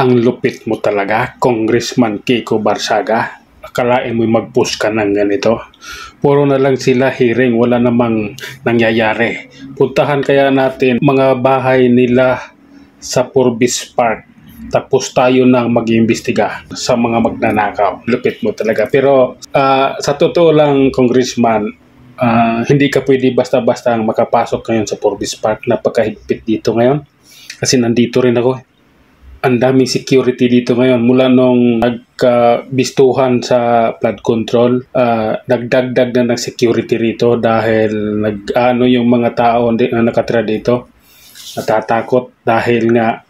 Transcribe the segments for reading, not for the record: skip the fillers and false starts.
Ang lupit mo talaga, Congressman Kiko Barsaga. Akalain mo mag-post ka ng ganito. Puro na lang sila hearing, wala namang nangyayari. Puntahan kaya natin mga bahay nila sa Forbes Park. Tapos tayo nang mag-iimbestiga sa mga magnanakaw. Lupit mo talaga. Pero sa totoo lang, Congressman, hindi ka pwede basta-basta makapasok ngayon sa Forbes Park. Napakahigpit dito ngayon. Kasi nandito rin ako. Ang daming security dito ngayon. Mula nung nagkabistuhan sa flood control, nagdagdag na ng security rito dahil yung mga tao na nakatira dito natatakot dahil nga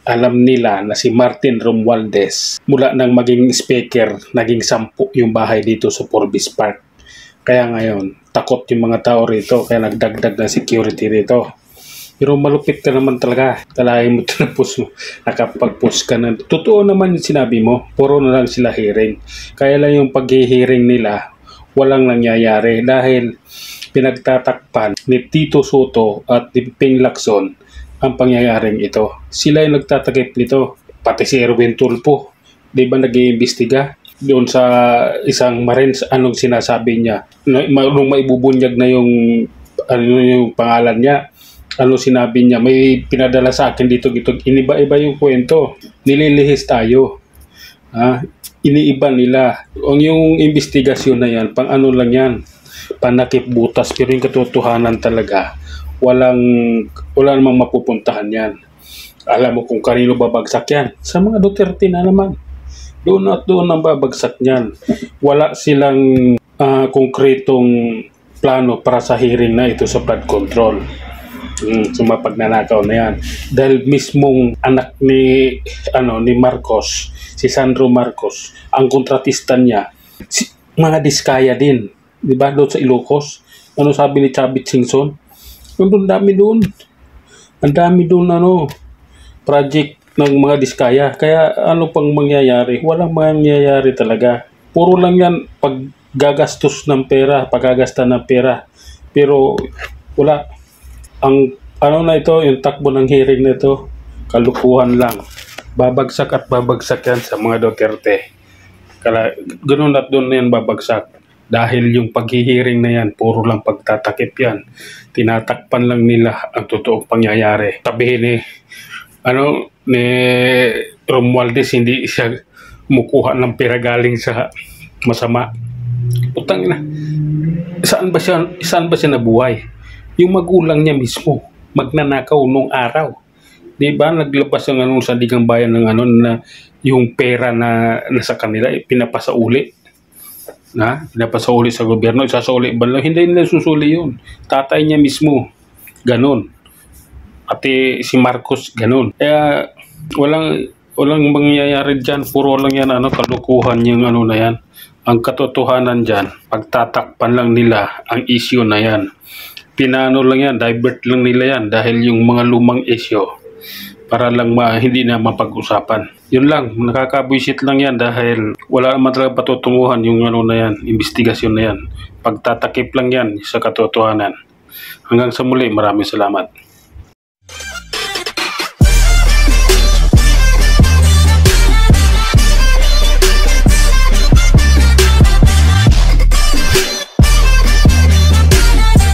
alam nila na si Martin Romualdez mula nang maging speaker, naging 10 yung bahay dito sa Forbes Park. Kaya ngayon, takot yung mga tao rito kaya nagdagdag ng security rito. Pero malupit ka naman talaga. Talahin mo tinapos mo. Nakapag-post ka na. Totoo naman yung sinabi mo. Puro na lang sila hearing. Kaya lang yung pag-hearing nila, walang nangyayari. Dahil pinagtatakpan ni Tito Soto at ni Ping Lacson ang pangyayaring ito. Sila yung nagtatakip nito. Pati si Erwin Tulfo. Di ba nag-iimbestiga? Doon sa isang Marines, anong sinasabi niya? Nung maibubunyag na yung pangalan niya, ano sinabi niya, may pinadala sa akin dito, iniba-iba yung kwento. Nililihis tayo. Iniiba nila. Yung investigasyon na yan, pang ano lang yan, panakip butas. Pero yung katotohanan talaga, wala namang mapupuntahan yan. Alam mo kung kanino babagsak yan? Sa mga Duterte na naman. Doon at doon ang babagsak niyan. Wala silang konkretong plano para sa hearing na ito sa flood control. Sa mga pagnanakaw na yan. Dahil mismong anak ni Marcos, si Sandro Marcos, ang kontratista niya, mga diskaya din. Diba? Doon sa Ilocos. Ano sabi ni Chavit Singson? Ang dami doon. Ang dami doon project ng mga diskaya. Kaya ano pang mangyayari? Walang mangyayari talaga. Puro lang yan paggagastos ng pera, paggagasta ng pera. Pero wala. Ang yung takbo ng hearing na ito, kalukuhan lang. Babagsak at babagsak yan sa mga Duterte. Ganun at doon na yan babagsak. Dahil yung paghihiring na yan, puro lang pagtatakip yan. Tinatakpan lang nila ang totoong pangyayari. Sabihin ni Romualdez, hindi siya kumukuha ng pera galing sa masama. Putang ina. Saan ba siya nabuhay? Yung magulang niya mismo, magnanakaw nung araw. Di ba? Naglabas ng sa Digang Bayan ng na yung pera na nasa kanila, pinapasauli. Pinapasauli sa gobyerno, isasauli ba lang? Hindi nila susuli yun. Tatay niya mismo, ganun. Pati si Marcos, ganun. Kaya walang mangyayari dyan. Puro lang yan, kalukuhan yung na yan. Ang katotohanan dyan, pagtatakpan lang nila ang issue na yan. Pinano lang yan, divert lang nila yan dahil yung mga lumang issue para lang hindi na mapag-usapan. Yun lang, nakakabwisit lang yan dahil wala naman talaga patutunguhan yung na yan, investigasyon na yan. Pagtatakip lang yan sa katotohanan. Hanggang sa muli, maraming salamat.